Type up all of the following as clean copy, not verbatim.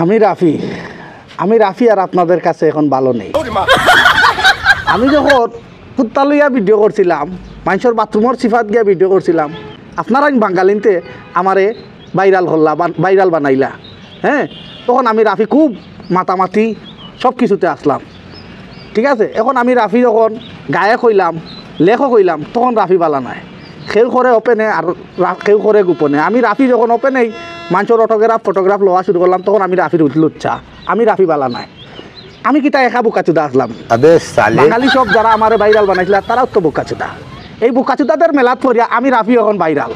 আমি রাফি আর আপনাদের কাছে এখন ভালো নেই। আমি যখন কুত্তা লইয়া ভিডিও করছিলাম, মানুষের বাথরুমের সিফাত গিয়া ভিডিও করছিলাম, আপনারা বাঙালিতে আমারে ভাইরাল বানাইলা। হ্যাঁ, তখন আমি রাফি খুব মাতামাতি সব কিছুতে আসলাম, ঠিক আছে। এখন আমি রাফি যখন গায়ক হইলাম, লেখক হইলাম, তখন রাফি বালা নাই। কেউ করে ওপেনে আর কেউ করে গোপনে। আমি রাফি যখন ওপেনেই মানুষের ফটোগ্রাফ লওয়া শুরু করলাম, তখন আমি রাফির লুচ্ছা। আমি রাফি বালা নাই। আমি কিতা একা বোকাচুদা আসলাম। বাঙালি সব যারা আমার ভাইরাল বানাইছিল তারাও তো বোকাচুদা। এই বোকাচুদাদের মেলাত পড়িয়া আমি রাফি এখন ভাইরাল।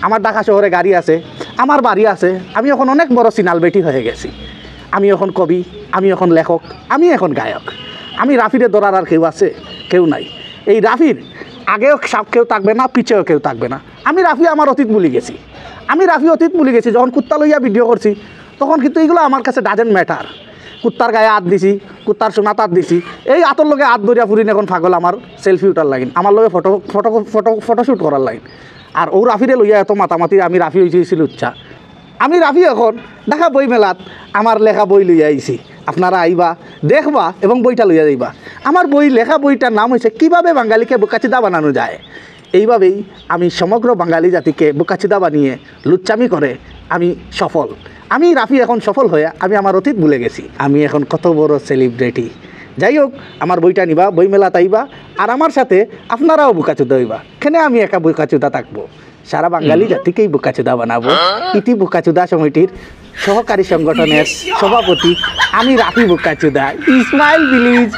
আমার ঢাকা শহরে গাড়ি আছে, আমার বাড়ি আছে, আমি এখন অনেক বড় সিনাল বেটি হয়ে গেছি। আমি এখন কবি, আমি এখন লেখক, আমি এখন গায়ক। আমি রাফিরে ধরার আর কেউ আছে? কেউ নাই। এই রাফির আগেও কেউ থাকবে না, পিছেও কেউ থাকবে না। আমি রাফি আমার অতীত ভুলে গেছি। যখন কুত্তা লইয়া ভিডিও করছি, তখন কিন্তু এইগুলো আমার কাছে ডাজেন্ট ম্যাটার। কুত্তার গায়ে হাত দিছি, কুত্তার সোনা তাত দিছি, এই আতর লগে হাত ধরিয়া ফুরিন এখন পাগল আমার সেলফি উঠার লাগিন, আমার লগে ফটোশ্যুট করার লাগিন। আর ও রাফিরে লইয়া এত মাতামাতি আমি রাফি হয়েছিল উচ্চা। আমি রাফি এখন ঢাকা বই মেলাত আমার লেখা বই লইয়া আইছি। আপনারা আইবা, দেখবা এবং বইটা লইয়া যাইবা। আমার লেখা বইটার নাম হয়েছে কিভাবে বাঙালিকে বোকাচিদা বানানো যায়। এইভাবেই আমি সমগ্র বাঙালি জাতিকে বোকাচিদা বানিয়ে লুচ্চামি করে আমি সফল। আমি রাফি এখন সফল হয়ে আমি আমার অতীত ভুলে গেছি। আমি এখন কত বড় সেলিব্রিটি। যাই হোক, আমার বইটা নিবা, বই মেলাত আইবা, আর আমার সাথে আপনারাও বোকাচুদা হইবা। কেন আমি একা বোকাচুদা থাকবো? সারা বাঙালি জাতিকেই বোকাচুদা বানাবো। ইতি বোকাচুদা সমিতির সহকারী সংগঠনের সভাপতি আমি রাফি বোকাচুদা। ইসমাইল ভিলেজ।